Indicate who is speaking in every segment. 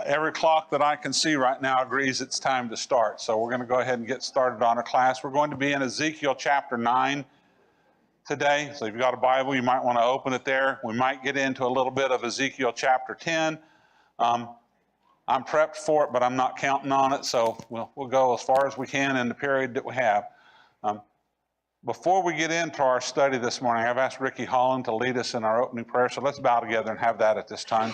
Speaker 1: Every clock that I can see right now agrees it's time to start. So we're going to go ahead and get started on our class. We're going to be in Ezekiel Chapter 9 today. So if you've got a Bible, you might want to open it there. We might get into a little bit of Ezekiel Chapter 10. I'm prepped for it, but I'm not counting on it. So we'll go as far as we can in the period that we have. Before we get into our study this morning, I've asked Ricky Holland to lead us in our opening prayer. So let's bow together and have that at this time.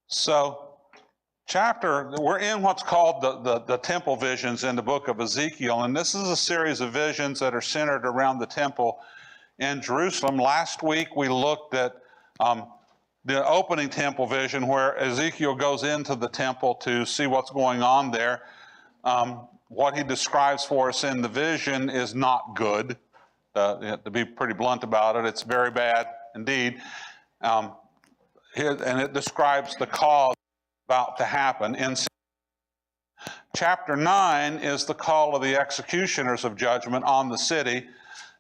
Speaker 1: So, we're in what's called the temple visions in the book of Ezekiel, and this is a series of visions that are centered around the temple in Jerusalem. Last week we looked at the opening temple vision where Ezekiel goes into the temple to see what's going on there. What he describes for us in the vision is not good. To be pretty blunt about it, it's very bad indeed. And it describes the cause about to happen. In chapter 9 is the call of the executioners of judgment on the city.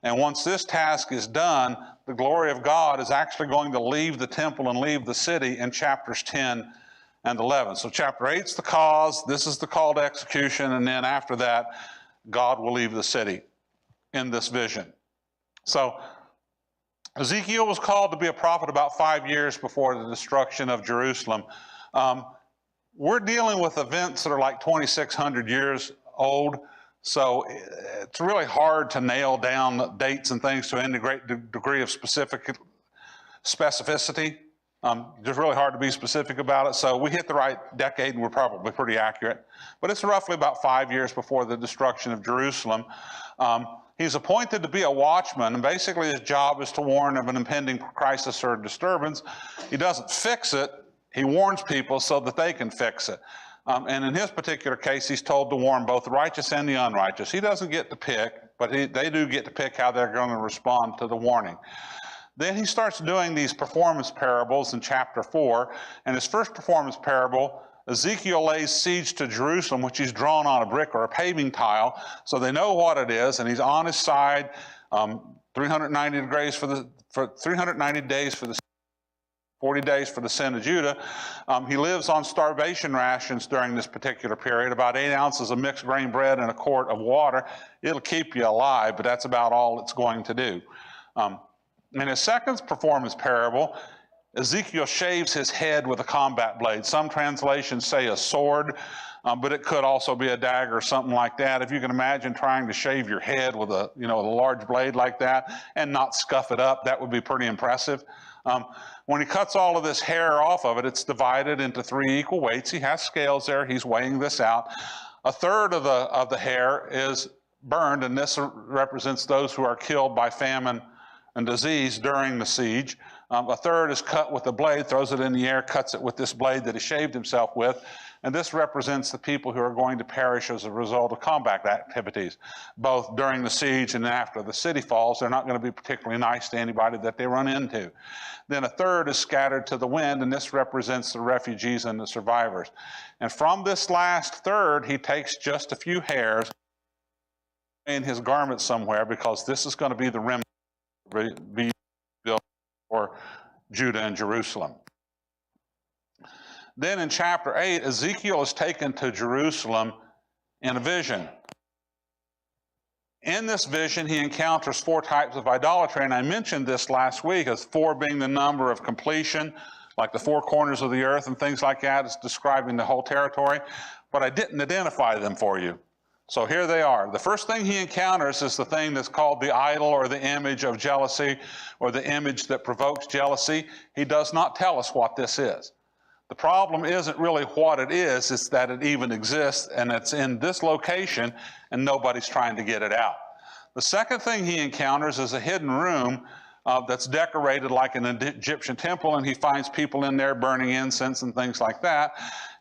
Speaker 1: And once this task is done, the glory of God is actually going to leave the temple and leave the city in chapters 10 and 11. So chapter 8 is the cause, this is the call to execution, and then after that, God will leave the city in this vision. So Ezekiel was called to be a prophet about 5 years before the destruction of Jerusalem. We're dealing with events that are like 2,600 years old, so it's really hard to nail down dates and things to any great degree of specificity. Just really hard to be specific about it, so we hit the right decade and we're probably pretty accurate. But it's roughly about 5 years before the destruction of Jerusalem. He's appointed to be a watchman, and basically his job is to warn of an impending crisis or disturbance. He doesn't fix it, he warns people so that they can fix it. And in his particular case, he's told to warn both the righteous and the unrighteous. He doesn't get to pick, but they do get to pick how they're going to respond to the warning. Then he starts doing these performance parables in chapter 4, and his first performance parable, Ezekiel lays siege to Jerusalem, which he's drawn on a brick or a paving tile, so they know what it is, and he's on his side, 390 days for the 40 days for the sin of Judah. He lives on starvation rations during this particular period, about 8 ounces of mixed grain bread and a quart of water. It'll keep you alive, but that's about all it's going to do. In his second performance parable, Ezekiel shaves his head with a combat blade. Some translations say a sword, but it could also be a dagger or something like that. If you can imagine trying to shave your head with a large blade like that and not scuff it up, that would be pretty impressive. When he cuts all of this hair off of it, it's divided into 3 equal weights. He has scales there. He's weighing this out. A third of the hair is burned, and this represents those who are killed by famine and disease during the siege. A third is cut with a blade, throws it in the air, cuts it with this blade that he shaved himself with, and this represents the people who are going to perish as a result of combat activities, both during the siege and after the city falls. They're not going to be particularly nice to anybody that they run into. Then a third is scattered to the wind, and this represents the refugees and the survivors. And from this last third, he takes just a few hairs in his garment somewhere, because this is going to be the remnant be built for Judah and Jerusalem. Then in chapter 8, Ezekiel is taken to Jerusalem in a vision. In this vision, he encounters 4 types of idolatry, and I mentioned this last week as 4 being the number of completion, like the four corners of the earth and things like that. It's describing the whole territory, but I didn't identify them for you. So here they are. The first thing he encounters is the thing that's called the idol, or the image of jealousy, or the image that provokes jealousy. He does not tell us what this is. The problem isn't really what it is, it's that it even exists, and it's in this location, and nobody's trying to get it out. The second thing he encounters is a hidden room that's decorated like an Egyptian temple, and he finds people in there burning incense and things like that.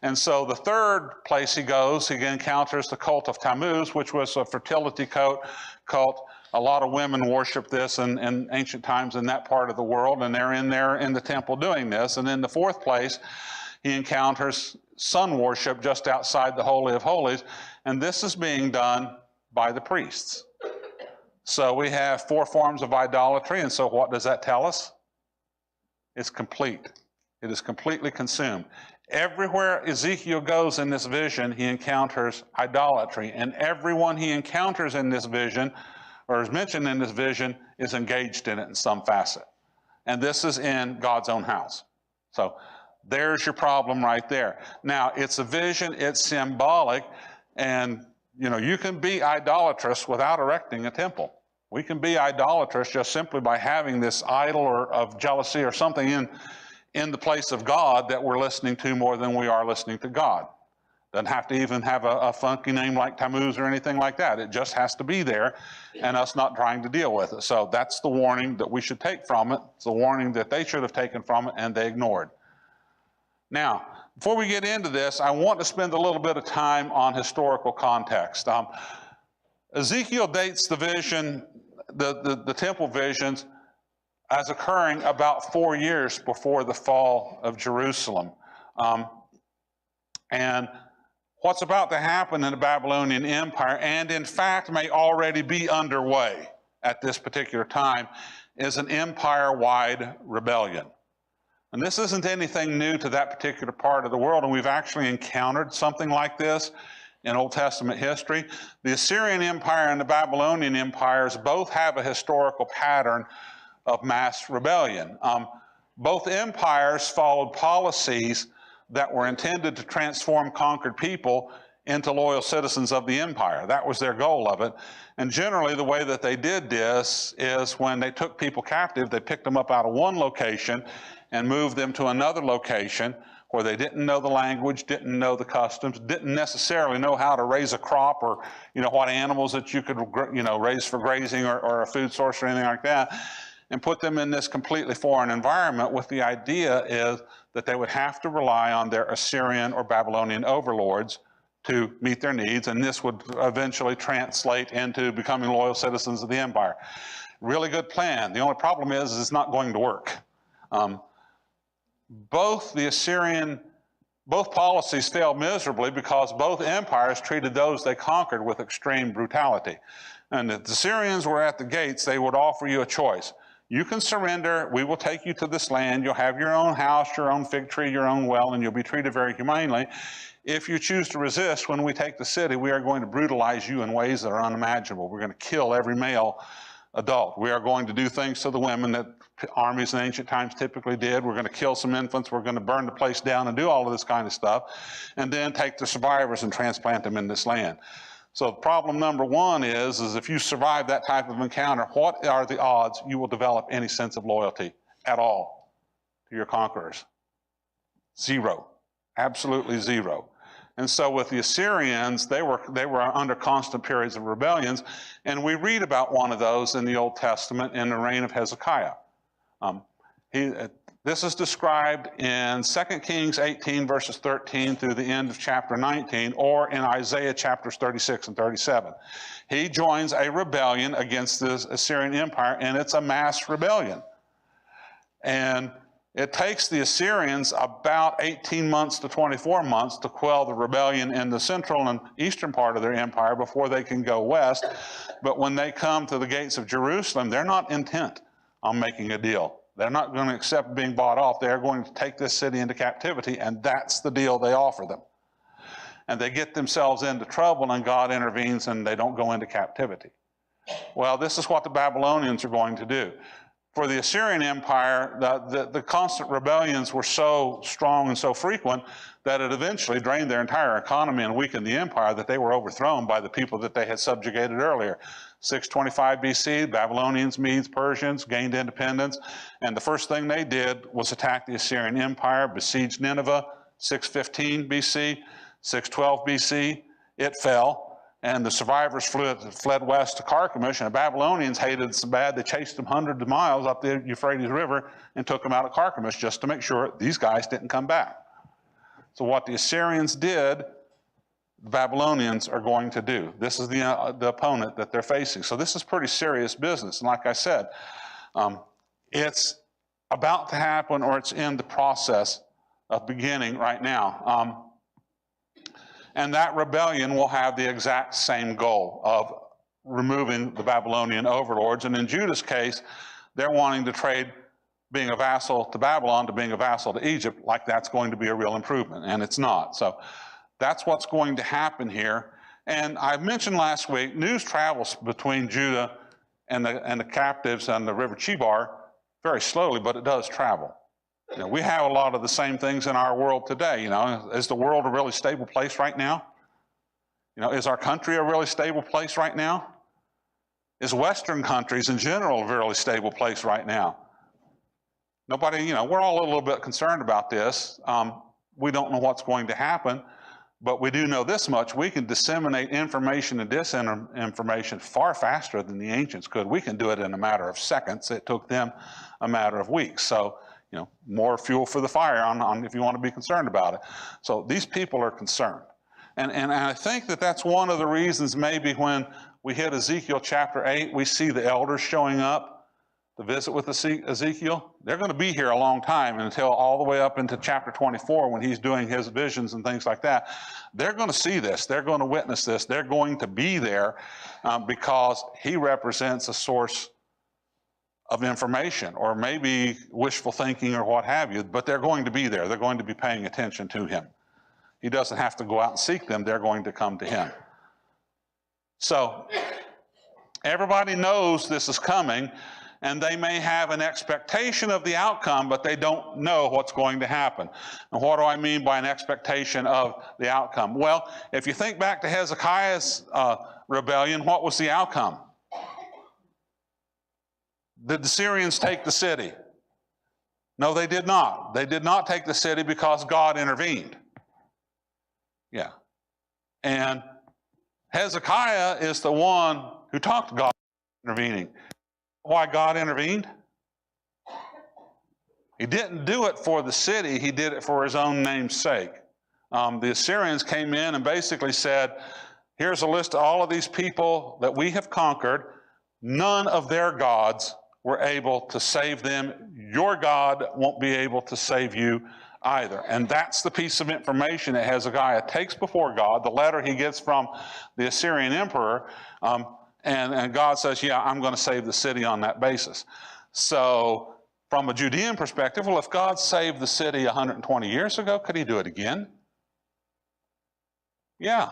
Speaker 1: And so the third place he goes, he encounters the cult of Tammuz, which was a fertility cult. A lot of women worship this in ancient times in that part of the world, and they're in there in the temple doing this. And in the fourth place, he encounters sun worship just outside the Holy of Holies, and this is being done by the priests. So we have four forms of idolatry, and so what does that tell us? It's complete. It is completely consumed. Everywhere Ezekiel goes in this vision, he encounters idolatry, and everyone he encounters in this vision, or is mentioned in this vision, is engaged in it in some facet. And this is in God's own house. So there's your problem right there. Now, it's a vision, it's symbolic, and you can be idolatrous without erecting a temple. We can be idolatrous just simply by having this idol or of jealousy or something in the place of God that we're listening to more than we are listening to God. Doesn't have to even have a funky name like Tammuz or anything like that. It just has to be there and us not trying to deal with it. So that's the warning that we should take from it. It's the warning that they should have taken from it and they ignored. Now, before we get into this, I want to spend a little bit of time on historical context. Ezekiel dates the vision, the temple visions, as occurring about 4 years before the fall of Jerusalem. And what's about to happen in the Babylonian Empire, and in fact may already be underway at this particular time, is an empire-wide rebellion. And this isn't anything new to that particular part of the world, and we've actually encountered something like this in Old Testament history. The Assyrian Empire and the Babylonian empires both have a historical pattern of mass rebellion. Both empires followed policies that were intended to transform conquered people into loyal citizens of the empire. That was their goal of it. And generally the way that they did this is when they took people captive, they picked them up out of one location and moved them to another location where they didn't know the language, didn't know the customs, didn't necessarily know how to raise a crop or, what animals that you could, raise for grazing or a food source or anything like that, and put them in this completely foreign environment with the idea is that they would have to rely on their Assyrian or Babylonian overlords to meet their needs, and this would eventually translate into becoming loyal citizens of the empire. Really good plan. The only problem is it's not going to work. Both policies failed miserably because both empires treated those they conquered with extreme brutality. And if the Assyrians were at the gates, they would offer you a choice. You can surrender, we will take you to this land, you'll have your own house, your own fig tree, your own well, and you'll be treated very humanely. If you choose to resist, when we take the city, we are going to brutalize you in ways that are unimaginable. We're going to kill every male adult. We are going to do things to the women that armies in ancient times typically did. We're going to kill some infants. We're going to burn the place down and do all of this kind of stuff, and then take the survivors and transplant them in this land. So problem number one is if you survive that type of encounter, what are the odds you will develop any sense of loyalty at all to your conquerors? Zero. Absolutely zero. And so with the Assyrians, they were under constant periods of rebellions, and we read about one of those in the Old Testament in the reign of Hezekiah. This is described in 2 Kings 18, verses 13 through the end of chapter 19, or in Isaiah chapters 36 and 37. He joins a rebellion against the Assyrian Empire, and it's a mass rebellion. And it takes the Assyrians about 18 months to 24 months to quell the rebellion in the central and eastern part of their empire before they can go west. But when they come to the gates of Jerusalem, they're not intent on making a deal. They're not going to accept being bought off. They're going to take this city into captivity, and that's the deal they offer them. And they get themselves into trouble, and God intervenes, and they don't go into captivity. Well, this is what the Babylonians are going to do. For the Assyrian Empire, the constant rebellions were so strong and so frequent that it eventually drained their entire economy and weakened the empire, that they were overthrown by the people that they had subjugated earlier. 625 BC, Babylonians, Medes, Persians gained independence, and the first thing they did was attack the Assyrian Empire, besieged Nineveh, 615 BC, 612 BC, it fell. And the survivors fled west to Carchemish, and the Babylonians hated it so bad they chased them hundreds of miles up the Euphrates River and took them out of Carchemish just to make sure these guys didn't come back. So what the Assyrians did, the Babylonians are going to do. This is the opponent that they're facing. So this is pretty serious business. And like I said, it's about to happen, or it's in the process of beginning right now. And that rebellion will have the exact same goal of removing the Babylonian overlords. And in Judah's case, they're wanting to trade being a vassal to Babylon to being a vassal to Egypt, like that's going to be a real improvement, and it's not. So that's what's going to happen here. And I mentioned last week, news travels between Judah and the captives on the river Chebar very slowly, but it does travel. You know, we have a lot of the same things in our world today. You know, is the world a really stable place right now? You know, is our country a really stable place right now? Is Western countries in general a really stable place right now? Nobody, you know, we're all a little bit concerned about this. We don't know what's going to happen, but we do know this much. We can disseminate information and disinformation far faster than the ancients could. We can do it in a matter of seconds. It took them a matter of weeks. So, you know, more fuel for the fire on if you want to be concerned about it. So these people are concerned. And I think that that's one of the reasons maybe when we hit Ezekiel chapter 8, we see the elders showing up to visit with Ezekiel. They're going to be here a long time until all the way up into chapter 24 when he's doing his visions and things like that. They're going to see this. They're going to witness this. They're going to be there because he represents a source of information, or maybe wishful thinking or what have you, but they're going to be there. They're going to be paying attention to him. He doesn't have to go out and seek them. They're going to come to him. So everybody knows this is coming, and they may have an expectation of the outcome, but they don't know what's going to happen. And what do I mean by an expectation of the outcome? Well, if you think back to Hezekiah's rebellion, what was the outcome? Did the Syrians take the city? No, they did not. They did not take the city because God intervened. Yeah. And Hezekiah is the one who talked to God intervening. Why God intervened? He didn't do it for the city. He did it for his own name's sake. The Assyrians came in and basically said, here's a list of all of these people that we have conquered. None of their gods were able to save them. Your God won't be able to save you either. And that's the piece of information that Hezekiah takes before God, the letter he gets from the Assyrian emperor, and God says, yeah, I'm going to save the city on that basis. So from a Judean perspective, well, if God saved the city 120 years ago, could he do it again? Yeah.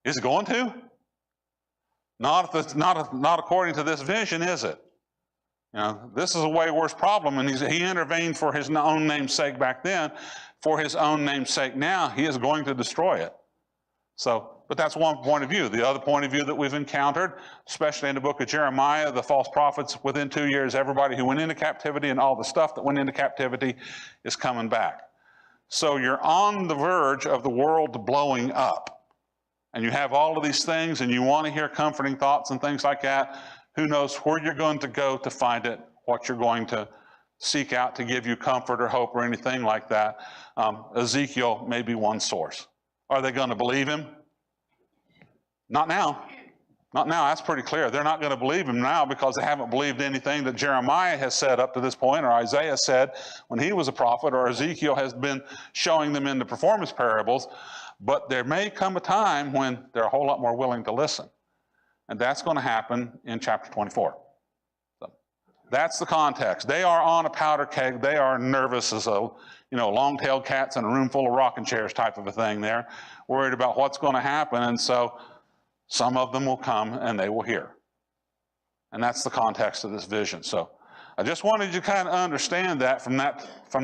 Speaker 1: Is he going to? Not according to this vision, is it? You know, this is a way worse problem, and he intervened for his own name's sake back then. For his own name's sake now, he is going to destroy it. So, but that's one point of view. The other point of view that we've encountered, especially in the book of Jeremiah, the false prophets, within 2 years, everybody who went into captivity and all the stuff that went into captivity is coming back. So you're on the verge of the world blowing up. And you have all of these things, and you want to hear comforting thoughts and things like that. Who knows where you're going to go to find it, what you're going to seek out to give you comfort or hope or anything like that. Ezekiel may be one source. Are they going to believe him? Not now. Not now. That's pretty clear. They're not going to believe him now because they haven't believed anything that Jeremiah has said up to this point, or Isaiah said when he was a prophet, or Ezekiel has been showing them in the performance parables. But there may come a time when they're a whole lot more willing to listen. And that's going to happen in chapter 24. So that's the context. They are on a powder keg. They are nervous as a, long-tailed cats in a room full of rocking chairs type of a thing there, worried about what's going to happen. And so some of them will come and they will hear. And that's the context of this vision. So I just wanted you to kind of understand that from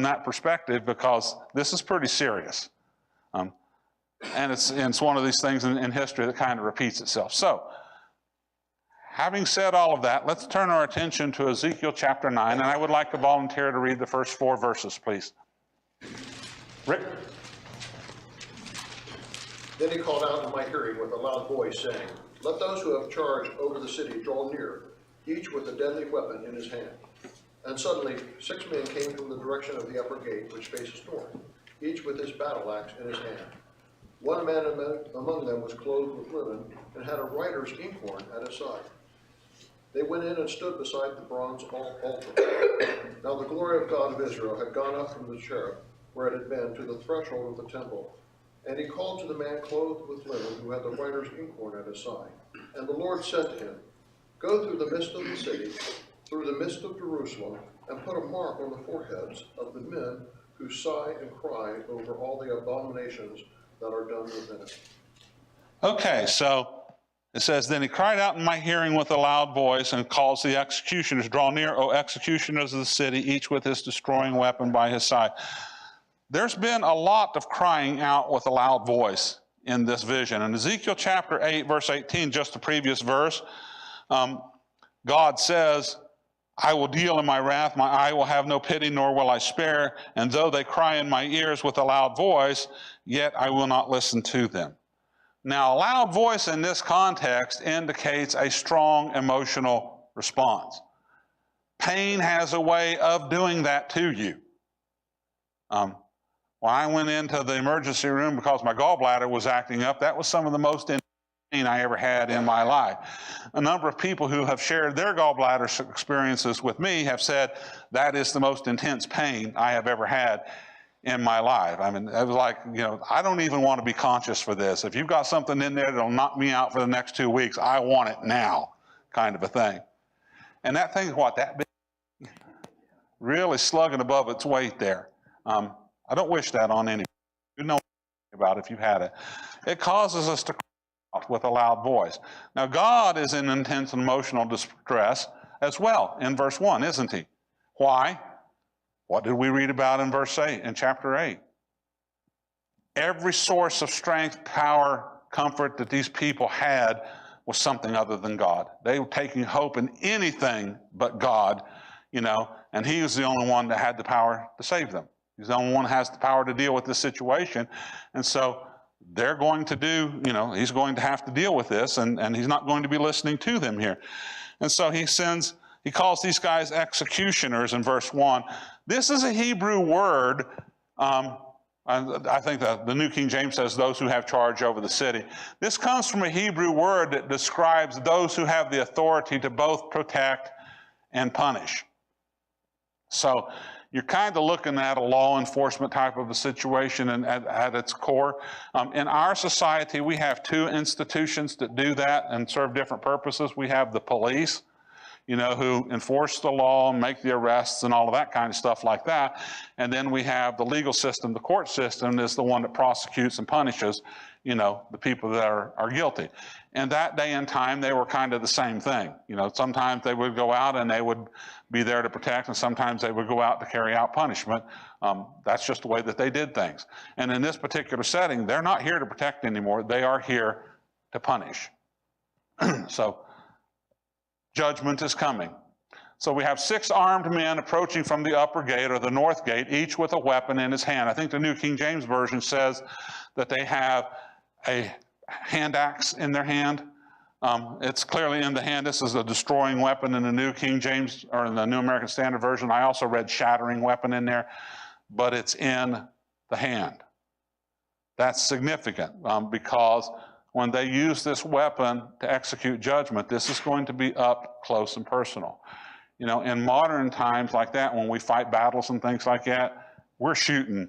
Speaker 1: that perspective, because this is pretty serious. And it's one of these things in history that kind of repeats itself. So, having said all of that, let's turn our attention to Ezekiel chapter 9, and I would like a volunteer to read the first 4 verses, please. Rick?
Speaker 2: Then he called out in my hearing with a loud voice, saying, "Let those who have charge over the city draw near, each with a deadly weapon in his hand." And suddenly 6 men came from the direction of the upper gate, which faces north, each with his battle axe in his hand. One man among them was clothed with linen and had a writer's inkhorn at his side. They went in and stood beside the bronze altar. Now the glory of God of Israel had gone up from the cherub, where it had been, to the threshold of the temple. And he called to the man clothed with linen, who had the writer's inkhorn at his side. And the Lord said to him, "Go through the midst of the city, through the midst of Jerusalem, and put a mark on the foreheads of the men who sigh and cry over all the abominations that are done within it."
Speaker 1: Okay, so it says, "Then he cried out in my hearing with a loud voice and calls the executioners, 'Draw near, O executioners of the city, each with his destroying weapon by his side.'" There's been a lot of crying out with a loud voice in this vision. In Ezekiel chapter 8, verse 18, just the previous verse, God says, "I will deal in my wrath, my eye will have no pity, nor will I spare. And though they cry in my ears with a loud voice, yet I will not listen to them." Now, a loud voice in this context indicates a strong emotional response. Pain has a way of doing that to you. When I went into the emergency room because my gallbladder was acting up, that was some of the most pain I ever had in my life. A number of people who have shared their gallbladder experiences with me have said that is the most intense pain I have ever had in my life. I mean, it was like, I don't even want to be conscious for this. If you've got something in there that'll knock me out for the next 2 weeks, I want it now, kind of a thing. And that thing is that big, really slugging above its weight there. I don't wish that on anybody. You know about it if you've had it. It causes us to cry out with a loud voice. Now, God is in intense emotional distress as well in verse 1, isn't he? Why? What did we read about in verse 8, in chapter 8? Every source of strength, power, comfort that these people had was something other than God. They were taking hope in anything but God, and he was the only one that had the power to save them. He's the only one who has the power to deal with this situation. And so they're going to he's going to have to deal with this, and he's not going to be listening to them here. And so he calls these guys executioners in verse 1. This is a Hebrew word. I think the New King James says those who have charge over the city. This comes from a Hebrew word that describes those who have the authority to both protect and punish. So you're kind of looking at a law enforcement type of a situation at its core. In our society, we have 2 institutions that do that and serve different purposes. We have the police, who enforce the law and make the arrests and all of that kind of stuff like that. And then we have the legal system. The court system is the one that prosecutes and punishes, the people that are guilty. And that day and time, they were kind of the same thing. Sometimes they would go out and they would be there to protect, and sometimes they would go out to carry out punishment. That's just the way that they did things. And in this particular setting, they're not here to protect anymore. They are here to punish. So judgment is coming. So we have 6 armed men approaching from the upper gate or the north gate, each with a weapon in his hand. I think the New King James Version says that they have a hand axe in their hand. It's clearly in the hand. This is a destroying weapon in the New King James, or in the New American Standard Version. I also read shattering weapon in there, but it's in the hand. That's significant because when they use this weapon to execute judgment, this is going to be up close and personal. In modern times like that, when we fight battles and things like that, we're shooting,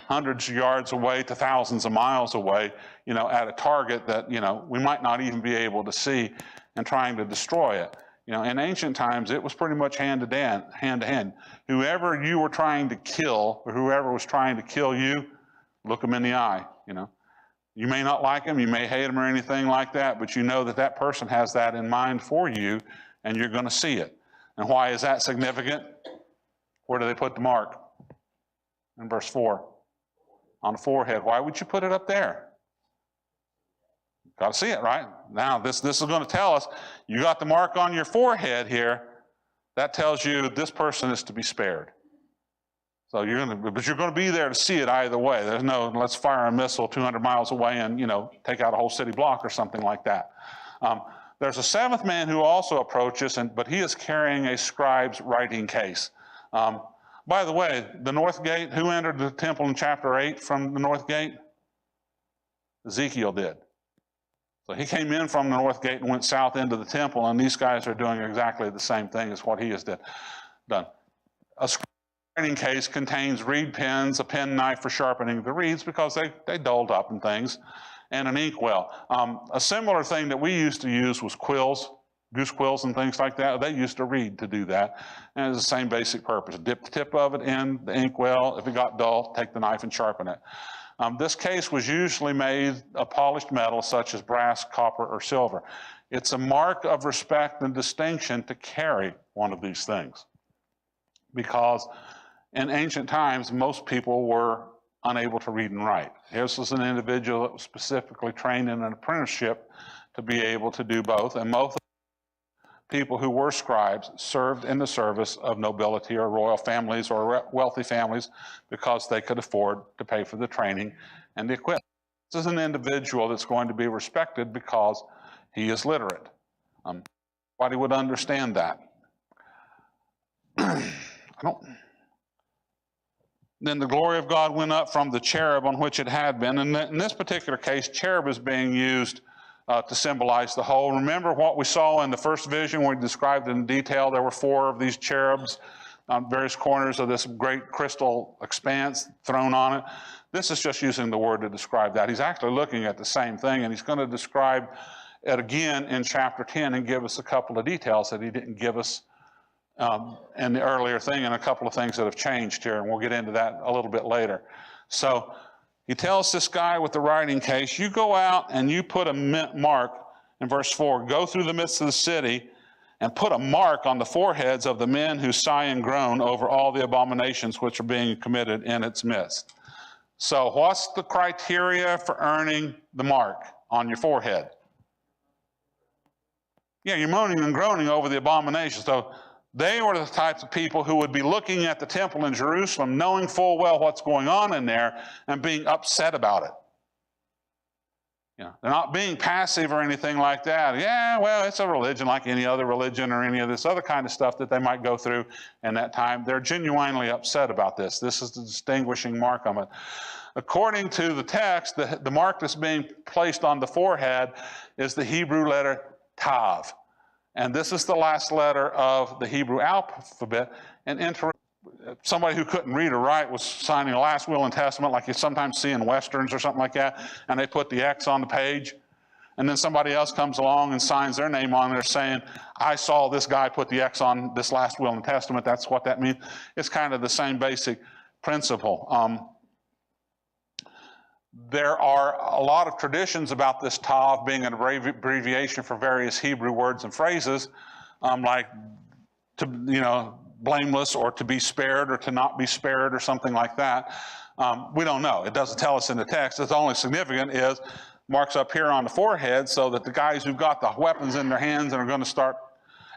Speaker 1: hundreds of yards away to thousands of miles away, at a target that, we might not even be able to see, and trying to destroy it. In ancient times, it was pretty much hand to hand. Whoever you were trying to kill, or whoever was trying to kill you, look them in the eye, You may not like them, you may hate them or anything like that, but you know that that person has that in mind for you, and you're going to see it. And why is that significant? Where do they put the mark? In verse 4. On the forehead. Why would you put it up there? Got to see it, right? Now, this is going to tell us, you got the mark on your forehead here. That tells you this person is to be spared. So you're going to be there to see it either way. There's no, let's fire a missile 200 miles away and, take out a whole city block or something like that. There's a seventh man who also approaches, but he is carrying a scribe's writing case. By the way, the north gate, who entered the temple in chapter 8 from the north gate? Ezekiel did. So he came in from the north gate and went south into the temple, and these guys are doing exactly the same thing as what he has done. A scribe's writing case contains reed pens, a pen knife for sharpening the reeds because they dulled up and things, and an inkwell. A similar thing that we used to use was quills, goose quills and things like that. They used a reed to do that, and it's the same basic purpose. Dip the tip of it in the inkwell. If it got dull, take the knife and sharpen it. This case was usually made of polished metal such as brass, copper, or silver. It's a mark of respect and distinction to carry one of these things, because in ancient times, most people were unable to read and write. This was an individual that was specifically trained in an apprenticeship to be able to do both, and most people who were scribes served in the service of nobility or royal families or wealthy families because they could afford to pay for the training and the equipment. This is an individual that's going to be respected because he is literate. Everybody would understand that. Then the glory of God went up from the cherub on which it had been. And in this particular case, cherub is being used to symbolize the whole. Remember what we saw in the first vision when we described it in detail? There were 4 of these cherubs on various corners of this great crystal expanse thrown on it. This is just using the word to describe that. He's actually looking at the same thing, and he's going to describe it again in chapter 10 and give us a couple of details that he didn't give us in the earlier thing, and a couple of things that have changed here, and we'll get into that a little bit later. So he tells this guy with the writing case, you go out and you put a mark, in verse 4, go through the midst of the city and put a mark on the foreheads of the men who sigh and groan over all the abominations which are being committed in its midst. So what's the criteria for earning the mark on your forehead? Yeah, you're moaning and groaning over the abominations. So they were the types of people who would be looking at the temple in Jerusalem, knowing full well what's going on in there, and being upset about it. They're not being passive or anything like that. Yeah, well, it's a religion like any other religion or any of this other kind of stuff that they might go through in that time. They're genuinely upset about this. This is the distinguishing mark on it. According to the text, the mark that's being placed on the forehead is the Hebrew letter Tav. And this is the last letter of the Hebrew alphabet. And somebody who couldn't read or write was signing a last will and testament, like you sometimes see in Westerns or something like that, and they put the X on the page. And then somebody else comes along and signs their name on there saying, I saw this guy put the X on this last will and testament. That's what that means. It's kind of the same basic principle. There are a lot of traditions about this Tav being an abbreviation for various Hebrew words and phrases, like blameless, or to be spared, or to not be spared, or something like that. We don't know. It doesn't tell us in the text. It's only significant is marks up here on the forehead so that the guys who've got the weapons in their hands and are going to start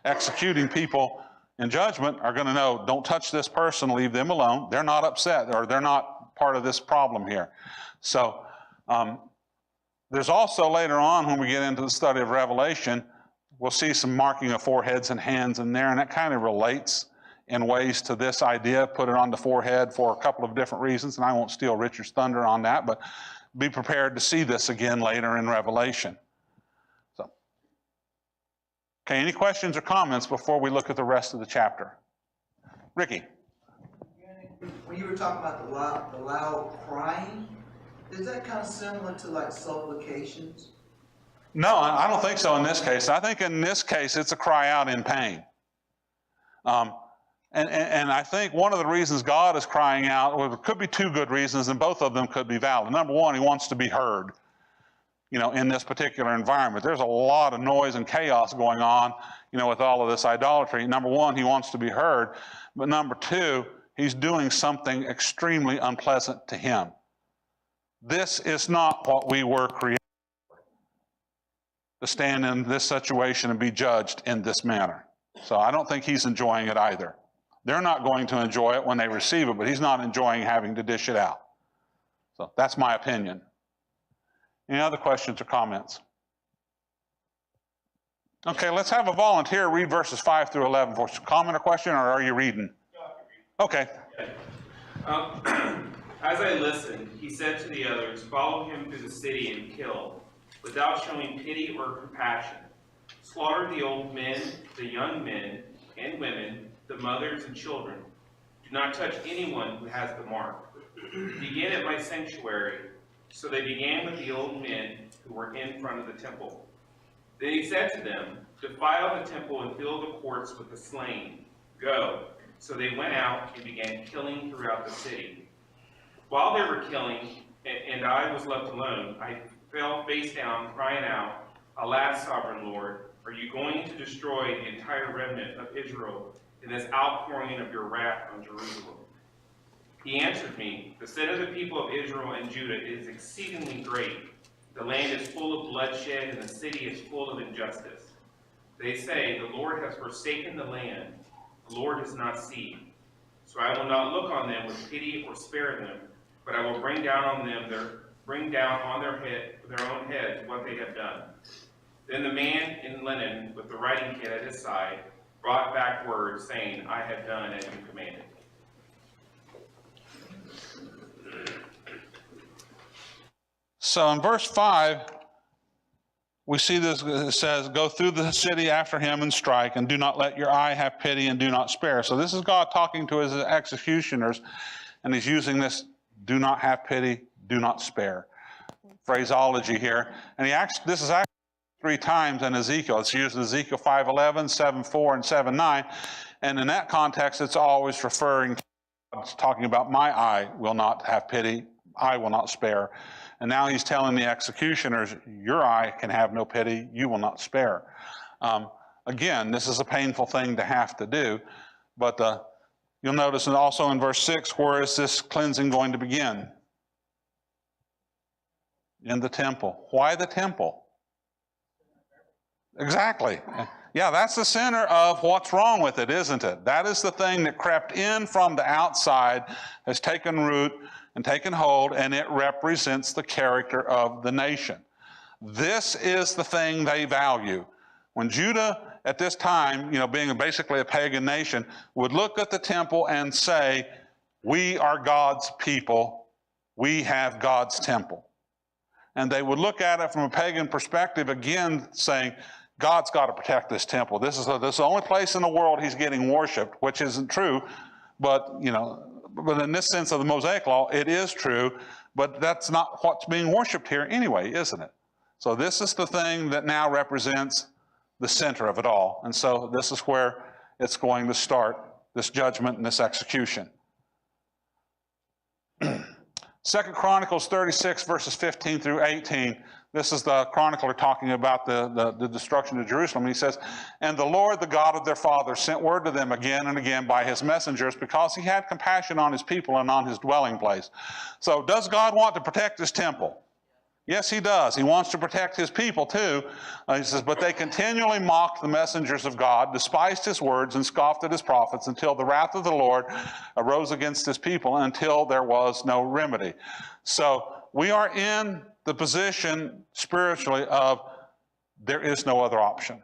Speaker 1: executing people in judgment are going to know, don't touch this person, leave them alone. They're not upset, or they're not part of this problem here. So there's also later on, when we get into the study of Revelation, we'll see some marking of foreheads and hands in there, and that kind of relates in ways to this idea. Put it on the forehead for a couple of different reasons, and I won't steal Richard's thunder on that, but be prepared to see this again later in Revelation. So, okay, any questions or comments before we look at the rest of the chapter? Ricky?
Speaker 3: When you were talking about the loud crying, is that kind of similar to like supplications?
Speaker 1: No, I don't think so in this case. I think in this case it's a cry out in pain. And I think one of the reasons God is crying out, well, there could be 2 good reasons, and both of them could be valid. Number one, he wants to be heard. in this particular environment. There's a lot of noise and chaos going on, with all of this idolatry. Number one, he wants to be heard. But number two, he's doing something extremely unpleasant to him. This is not what we were created for, to stand in this situation and be judged in this manner. So I don't think he's enjoying it either. They're not going to enjoy it when they receive it, but he's not enjoying having to dish it out. So that's my opinion. Any other questions or comments? Okay, let's have a volunteer read verses 5 through 11 for comment or question, or are you reading? Okay.
Speaker 4: As I listened, he said to the others, "Follow him through the city and kill, without showing pity or compassion. Slaughter the old men, the young men and women, the mothers and children. Do not touch anyone who has the mark. Begin at my sanctuary." So they began with the old men who were in front of the temple. Then he said to them, "Defile the temple and fill the courts with the slain. Go." So they went out and began killing throughout the city. While they were killing, and I was left alone, I fell face down, crying out, "Alas, sovereign Lord, are you going to destroy the entire remnant of Israel in this outpouring of your wrath on Jerusalem?" He answered me, "The sin of the people of Israel and Judah is exceedingly great. The land is full of bloodshed, and the city is full of injustice. They say, 'The Lord has forsaken the land. The Lord does not see.' So I will not look on them with pity or spare them, but I will bring down on their own heads what they have done." Then the man in linen with the writing kit at his side brought back word, saying, "I have done as you commanded."
Speaker 1: So in verse 5, we see this, it says, "Go through the city after him and strike, and do not let your eye have pity and do not spare." So this is God talking to his executioners, and he's using this "do not have pity, do not spare" phraseology here. And this is actually 3 times in Ezekiel. It's used in Ezekiel 5:11, 7:4, and 7:9. And in that context, it's always referring to, it's talking about my eye will not have pity, I will not spare. And now he's telling the executioners, your eye can have no pity, you will not spare. Again, this is a painful thing to have to do, but you'll notice and also in verse 6, where is this cleansing going to begin? In the temple. Why the temple? Exactly. Yeah, that's the center of what's wrong with it, isn't it? That is the thing that crept in from the outside, has taken root and taken hold, and it represents the character of the nation. This is the thing they value. When Judah at this time, being basically a pagan nation, would look at the temple and say, "We are God's people, we have God's temple." And they would look at it from a pagan perspective, again saying, God's got to protect this temple. This is the only place in the world he's getting worshiped, which isn't true, but in this sense of the Mosaic Law, it is true, but that's not what's being worshiped here anyway, isn't it? So this is the thing that now represents the center of it all. And so this is where it's going to start, this judgment and this execution. 2 Chronicles 36, verses 15 through 18. This is the chronicler talking about the destruction of Jerusalem. He says, "And the Lord, the God of their fathers, sent word to them again and again by his messengers, because he had compassion on his people and on his dwelling place." So does God want to protect his temple? Yes, he does. He wants to protect his people too. He says, "But they continually mocked the messengers of God, despised his words, and scoffed at his prophets, until the wrath of the Lord arose against his people, until there was no remedy." So we are in the position spiritually of there is no other option.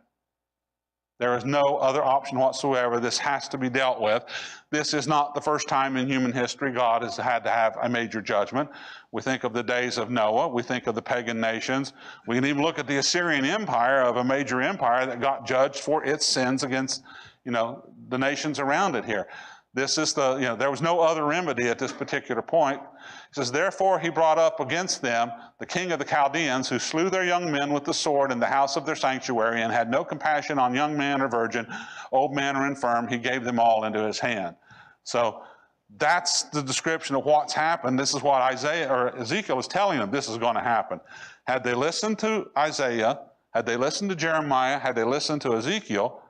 Speaker 1: There is no other option whatsoever. This has to be dealt with. This is not the first time in human history God has had to have a major judgment. We think of the days of Noah. We think of the pagan nations. We can even look at the Assyrian Empire, of a major empire that got judged for its sins against, the nations around it here. This is there was no other remedy at this particular point. It says, "Therefore he brought up against them the king of the Chaldeans, who slew their young men with the sword in the house of their sanctuary, and had no compassion on young man or virgin, old man or infirm. He gave them all into his hand." So That's the description of what's happened. This is what Isaiah or Ezekiel is telling them this is going to happen. Had they listened to Isaiah, had they listened to Jeremiah, had they listened to Ezekiel,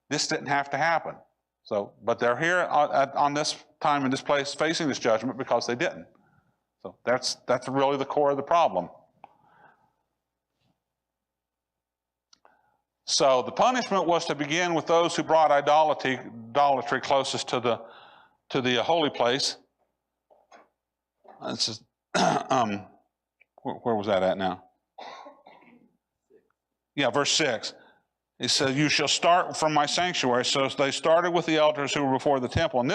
Speaker 1: this didn't have to happen. So, but they're here on this time in this place facing this judgment because they didn't. So that's really the core of the problem. So the punishment was to begin with those who brought idolatry closest to the holy place. This is, where was that at now? Yeah, verse 6. He says, you shall start from my sanctuary. So they started with the elders who were before the temple. And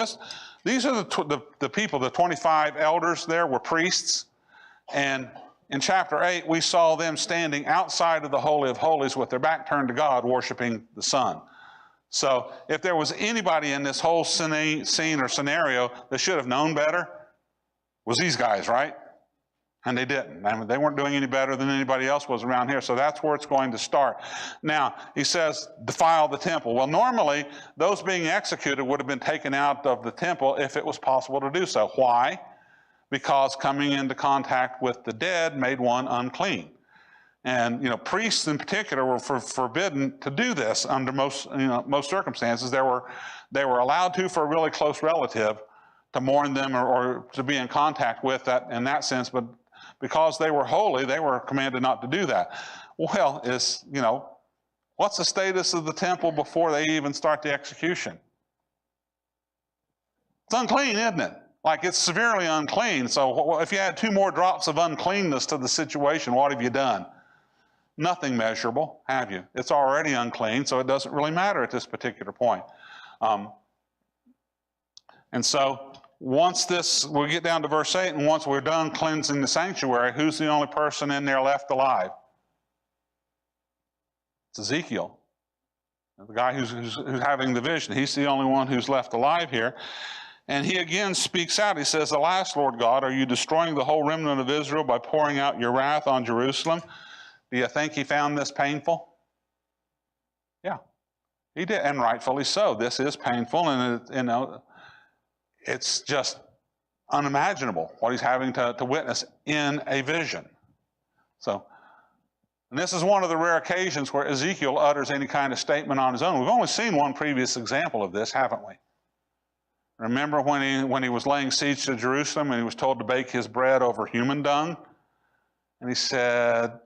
Speaker 1: these are the people, the 25 elders there were priests. And in chapter 8, we saw them standing outside of the Holy of Holies with their back turned to God, worshiping the sun. So if there was anybody in this whole scene or scenario that should have known better, was these guys, right? And they didn't. I mean, they weren't doing any better than anybody else was around here. So that's where it's going to start. Now, he says, defile the temple. Well, normally, those being executed would have been taken out of the temple if it was possible to do so. Why? Because coming into contact with the dead made one unclean. And, priests in particular were forbidden to do this under most circumstances. They were allowed to for a really close relative to mourn them or to be in contact with that in that sense, but because they were holy, they were commanded not to do that. Well, what's the status of the temple before they even start the execution? It's unclean, isn't it? Like, it's severely unclean. So if you add 2 more drops of uncleanness to the situation, what have you done? Nothing measurable, have you? It's already unclean, so it doesn't really matter at this particular point. And so once we get down to verse 8, and once we're done cleansing the sanctuary, who's the only person in there left alive? It's Ezekiel, the guy who's having the vision. He's the only one who's left alive here. And he again speaks out. He says, alas, Lord God, are you destroying the whole remnant of Israel by pouring out your wrath on Jerusalem? Do you think he found this painful? Yeah, he did, and rightfully so. This is painful, and it's just unimaginable what he's having to witness in a vision. So, and this is one of the rare occasions where Ezekiel utters any kind of statement on his own. We've only seen one previous example of this, haven't we? Remember when he was laying siege to Jerusalem and he was told to bake his bread over human dung? And he said,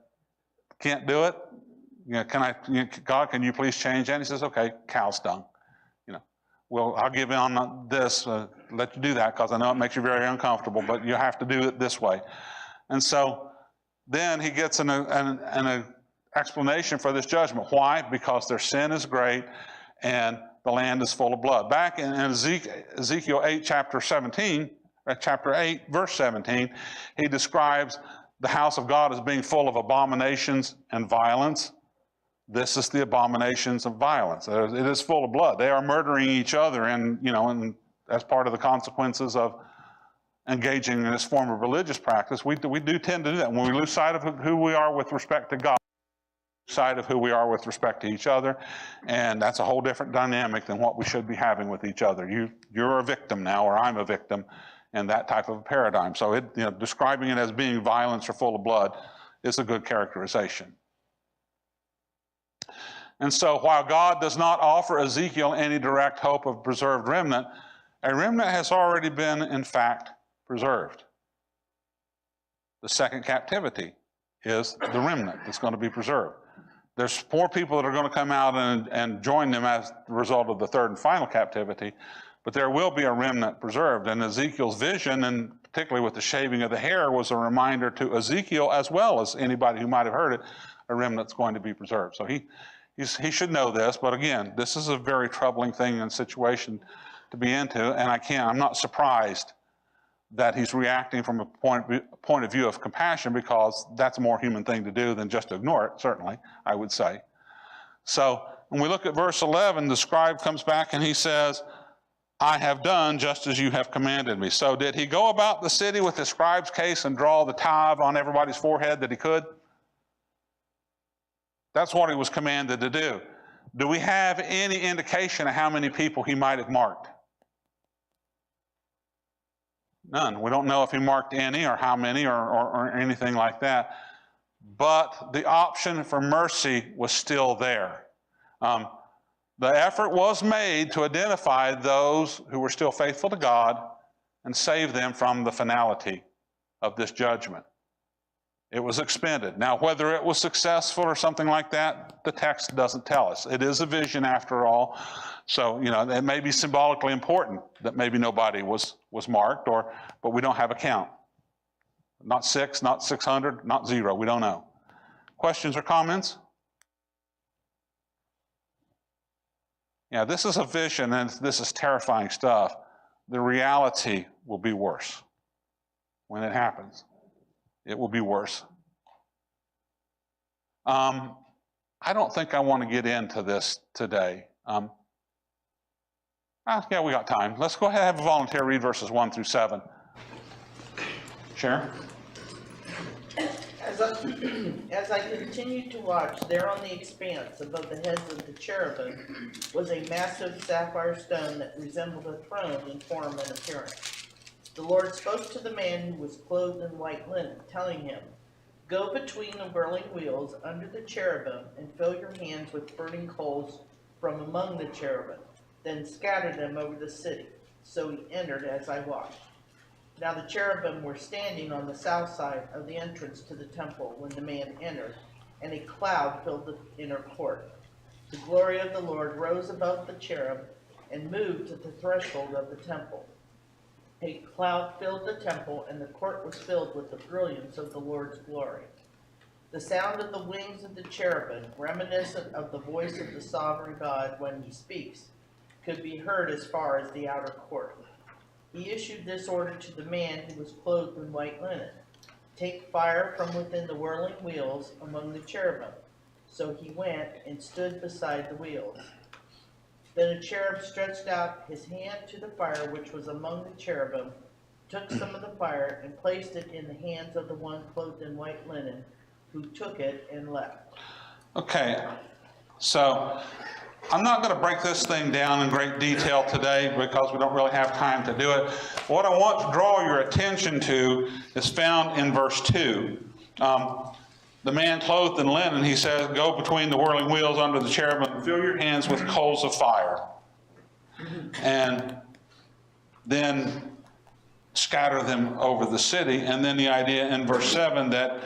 Speaker 1: can't do it? God, can you please change that? And he says, okay, cow's dung. Well, I'll give in on this, let you do that because I know it makes you very uncomfortable, but you have to do it this way. And so then he gets an explanation for this judgment. Why? Because their sin is great and the land is full of blood. Back in Ezekiel 8, chapter 8, verse 17, he describes the house of God as being full of abominations and violence. This is the abominations of violence. It is full of blood. They are murdering each other, and as part of the consequences of engaging in this form of religious practice, we do tend to do that. When we lose sight of who we are with respect to God, we lose sight of who we are with respect to each other, and that's a whole different dynamic than what we should be having with each other. You're a victim now, or I'm a victim, in that type of a paradigm. So describing it as being violence or full of blood is a good characterization. And so while God does not offer Ezekiel any direct hope of preserved remnant, a remnant has already been, in fact, preserved. The second captivity is the remnant that's going to be preserved. There's 4 people that are going to come out and join them as the result of the third and final captivity, but there will be a remnant preserved. And Ezekiel's vision, and particularly with the shaving of the hair, was a reminder to Ezekiel, as well as anybody who might have heard it, a remnant's going to be preserved. So he should know this, but again, this is a very troubling thing and situation to be into, and I'm not surprised that he's reacting from a point of view of compassion, because that's a more human thing to do than just to ignore it, certainly, I would say. So when we look at verse 11, the scribe comes back and he says, I have done just as you have commanded me. So did he go about the city with the scribe's case and draw the tithe on everybody's forehead that he could? That's what he was commanded to do. Do we have any indication of how many people he might have marked? None. We don't know if he marked any or how many or anything like that. But the option for mercy was still there. The effort was made to identify those who were still faithful to God and save them from the finality of this judgment. It was expended. Now, whether it was successful or something like that, the text doesn't tell us. It is a vision after all. So, it may be symbolically important that maybe nobody was marked, but we don't have a count. Not 6, not 600, not 0. We don't know. Questions or comments? Yeah, this is a vision, and this is terrifying stuff. The reality will be worse when it happens. It will be worse. I don't think I want to get into this today. Yeah, we got time. Let's go ahead and have a volunteer read verses 1 through 7. Sharon?
Speaker 5: As I continued to watch, there on the expanse above the heads of the cherubim was a massive sapphire stone that resembled a throne in form and appearance. The Lord spoke to the man who was clothed in white linen, telling him, "Go between the whirling wheels under the cherubim and fill your hands with burning coals from among the cherubim, then scatter them over the city." So he entered as I watched. Now the cherubim were standing on the south side of the entrance to the temple when the man entered, and a cloud filled the inner court. The glory of the Lord rose above the cherub and moved to the threshold of the temple. A cloud filled the temple, and the court was filled with the brilliance of the Lord's glory. The sound of the wings of the cherubim, reminiscent of the voice of the sovereign God when he speaks, could be heard as far as the outer court. He issued this order to the man who was clothed in white linen: "Take fire from within the whirling wheels among the cherubim." So he went and stood beside the wheels. Then a cherub stretched out his hand to the fire which was among the cherubim, took some of the fire, and placed it in the hands of the one clothed in white linen, who took it and left.
Speaker 1: Okay, so I'm not going to break this thing down in great detail today because we don't really have time to do it. What I want to draw your attention to is found in verse 2. The man clothed in linen, he says, "Go between the whirling wheels under the cherubim and fill your hands with coals of fire. And then scatter them over the city." And then the idea in verse 7 that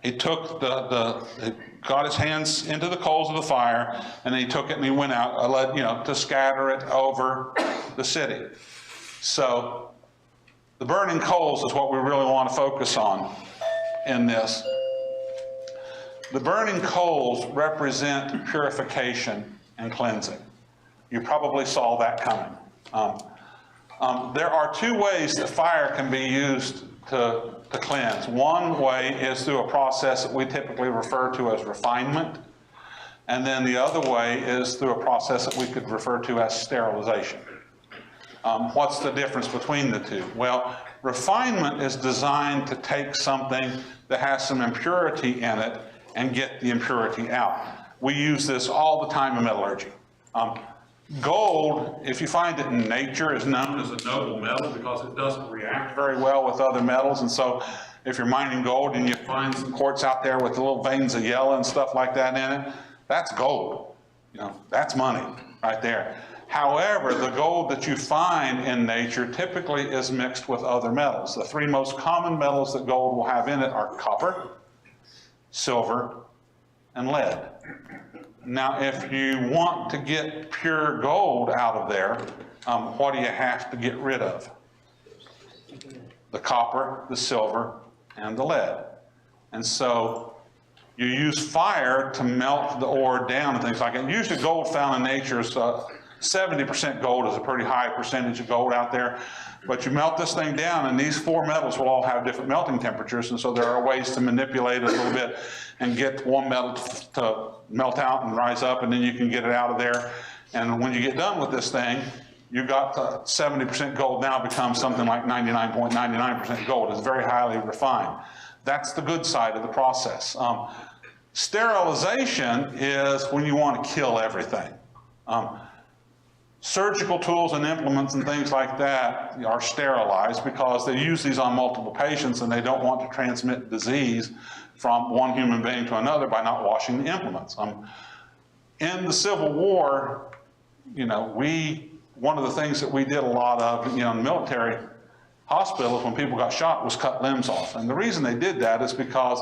Speaker 1: he took got his hands into the coals of the fire, and then he took it and he went out, to scatter it over the city. So the burning coals is what we really want to focus on in this. The burning coals represent purification and cleansing. You probably saw that coming. There are two ways that fire can be used to cleanse. One way is through a process that we typically refer to as refinement, and then the other way is through a process that we could refer to as sterilization. What's the difference between the two? Well, refinement is designed to take something that has some impurity in it and get the impurity out. We use this all the time in metallurgy. Gold, if you find it in nature, is known as a noble metal because it doesn't react very well with other metals. And so if you're mining gold and you find some quartz out there with little veins of yellow and stuff like that in it, that's gold. That's money right there. However, the gold that you find in nature typically is mixed with other metals. The three most common metals that gold will have in it are copper, silver, and lead. Now, if you want to get pure gold out of there, what do you have to get rid of? The copper, the silver, and the lead. And so you use fire to melt the ore down and things like that. Usually gold found in nature is 70% gold is a pretty high percentage of gold out there. But you melt this thing down, and these four metals will all have different melting temperatures, and so there are ways to manipulate it a little bit and get one metal to melt out and rise up, and then you can get it out of there. And when you get done with this thing, you got 70% gold now becomes something like 99.99% gold. It's very highly refined. That's the good side of the process. Sterilization is when you want to kill everything. Surgical tools and implements and things like that are sterilized because they use these on multiple patients and they don't want to transmit disease from one human being to another by not washing the implements. In the Civil War, you know, one of the things that we did a lot of, you know, in military hospitals when people got shot was cut limbs off. And the reason they did that is because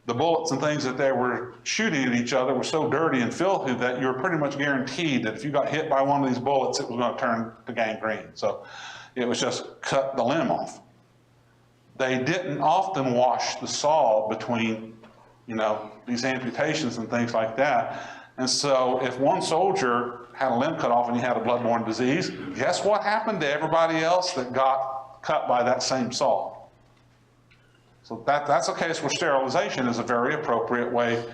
Speaker 1: the bullets and things that they were shooting at each other were so dirty and filthy that you were pretty much guaranteed that if you got hit by one of these bullets, it was going to turn to gangrene. So it was just cut the limb off. They didn't often wash the saw between, you know, these amputations and things like that. And so if one soldier had a limb cut off and he had a bloodborne disease, guess what happened to everybody else that got cut by that same saw? So that's a case where sterilization is a very appropriate way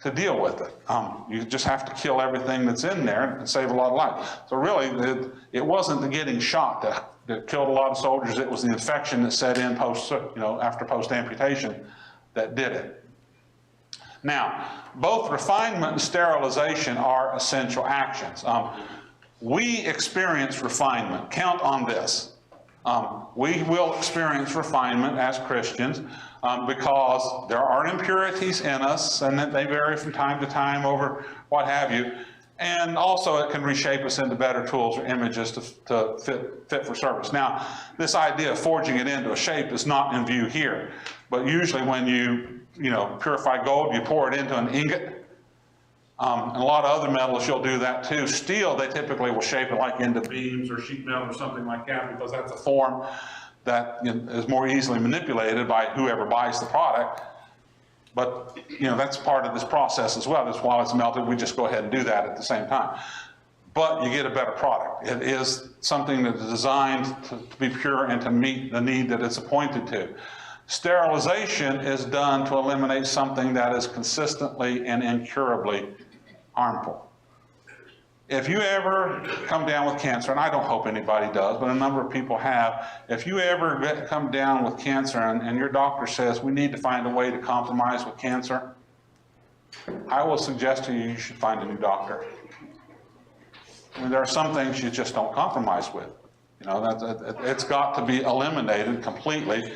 Speaker 1: to deal with it. You just have to kill everything that's in there and save a lot of lives. So really, it wasn't the getting shot that killed a lot of soldiers. It was the infection that set in after post-amputation that did it. Now, both refinement and sterilization are essential actions. We experience refinement. Count on this. We will experience refinement as Christians because there are impurities in us, and that they vary from time to time over what have you. And also it can reshape us into better tools or images to fit for service. Now, this idea of forging it into a shape is not in view here, but usually when you purify gold, you pour it into an ingot. And a lot of other metals, you'll do that too. Steel, they typically will shape it like into beams or sheet metal or something like that because that's a form that is more easily manipulated by whoever buys the product. But that's part of this process as well. That's while it's melted, we just go ahead and do that at the same time. But you get a better product. It is something that is designed to be pure and to meet the need that it's appointed to. Sterilization is done to eliminate something that is consistently and incurably harmful. If you ever come down with cancer, and I don't hope anybody does, but a number of people have, if you ever come down with cancer and your doctor says we need to find a way to compromise with cancer, I will suggest to you, you should find a new doctor. I mean, there are some things you just don't compromise with. It's got to be eliminated completely.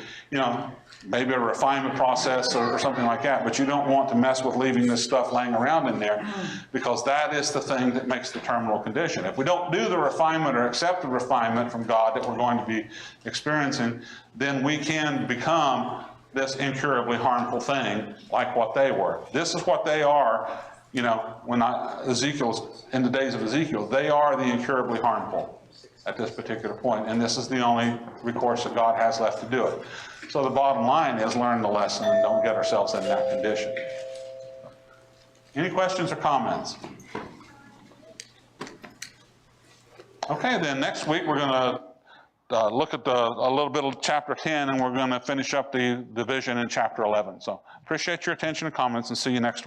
Speaker 1: Maybe a refinement process or something like that, but you don't want to mess with leaving this stuff laying around in there because that is the thing that makes the terminal condition. If we don't do the refinement or accept the refinement from God that we're going to be experiencing, then we can become this incurably harmful thing like what they were. This is what they are, when Ezekiel's, in the days of Ezekiel, they are the incurably harmful at this particular point, and this is the only recourse that God has left to do it. So the bottom line is learn the lesson and don't get ourselves in that condition. Any questions or comments? Okay, then next week we're going to look at a little bit of chapter 10, and we're going to finish up the division in chapter 11. So appreciate your attention and comments, and see you next week.